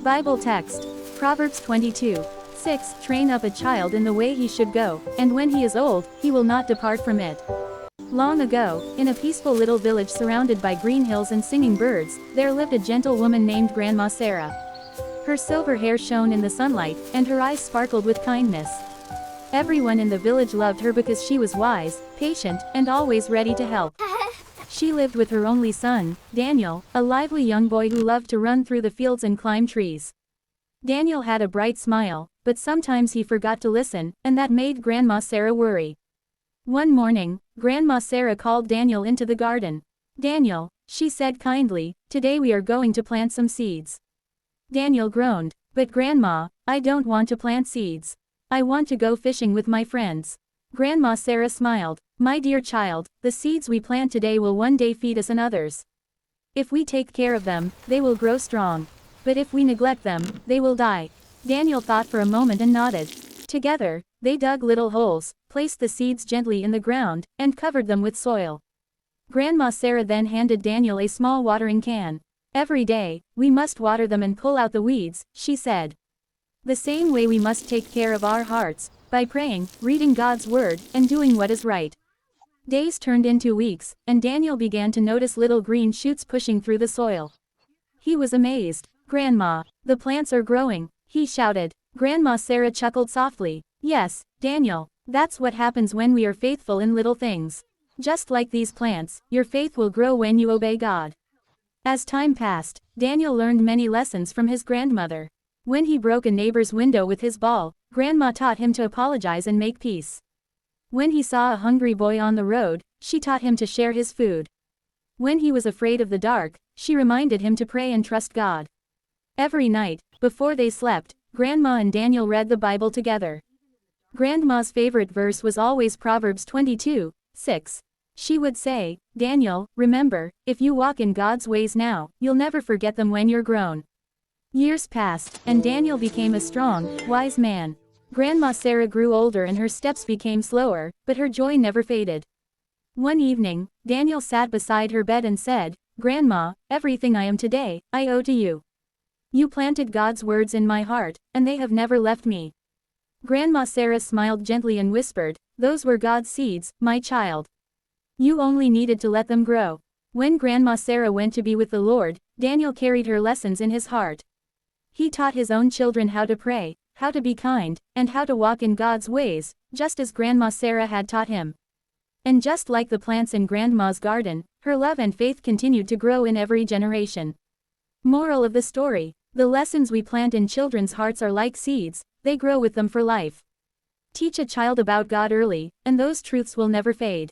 Bible text. Proverbs 22:6. Train up a child in the way he should go, and when he is old, he will not depart from it. Long ago, in a peaceful little village surrounded by green hills and singing birds, there lived a gentle woman named Grandma Sarah. Her silver hair shone in the sunlight, and her eyes sparkled with kindness. Everyone in the village loved her because she was wise, patient, and always ready to help. She lived with her only son, Daniel, a lively young boy who loved to run through the fields and climb trees. Daniel had a bright smile, but sometimes he forgot to listen, and that made Grandma Sarah worry. One morning, Grandma Sarah called Daniel into the garden. "Daniel," she said kindly, "today we are going to plant some seeds." Daniel groaned, "But Grandma, I don't want to plant seeds. I want to go fishing with my friends." Grandma Sarah smiled. "My dear child, the seeds we plant today will one day feed us and others. If we take care of them, they will grow strong. But if we neglect them, they will die." Daniel thought for a moment and nodded. Together, they dug little holes, placed the seeds gently in the ground, and covered them with soil. Grandma Sarah then handed Daniel a small watering can. "Every day, we must water them and pull out the weeds," she said. "The same way we must take care of our hearts, by praying, reading God's word, and doing what is right." Days turned into weeks, and Daniel began to notice little green shoots pushing through the soil. He was amazed. "Grandma, the plants are growing," he shouted. Grandma Sarah chuckled softly. "Yes, Daniel, that's what happens when we are faithful in little things. Just like these plants, your faith will grow when you obey God." As time passed, Daniel learned many lessons from his grandmother. When he broke a neighbor's window with his ball, Grandma taught him to apologize and make peace. When he saw a hungry boy on the road, she taught him to share his food. When he was afraid of the dark, she reminded him to pray and trust God. Every night, before they slept, Grandma and Daniel read the Bible together. Grandma's favorite verse was always Proverbs 22:6. She would say, "Daniel, remember, if you walk in God's ways now, you'll never forget them when you're grown." Years passed, and Daniel became a strong, wise man. Grandma Sarah grew older and her steps became slower, but her joy never faded. One evening, Daniel sat beside her bed and said, "Grandma, everything I am today, I owe to you. You planted God's words in my heart, and they have never left me." Grandma Sarah smiled gently and whispered, "Those were God's seeds, my child. You only needed to let them grow." When Grandma Sarah went to be with the Lord, Daniel carried her lessons in his heart. He taught his own children how to pray, how to be kind, and how to walk in God's ways, just as Grandma Sarah had taught him. And just like the plants in Grandma's garden, her love and faith continued to grow in every generation. Moral of the story: the lessons we plant in children's hearts are like seeds, they grow with them for life. Teach a child about God early, and those truths will never fade.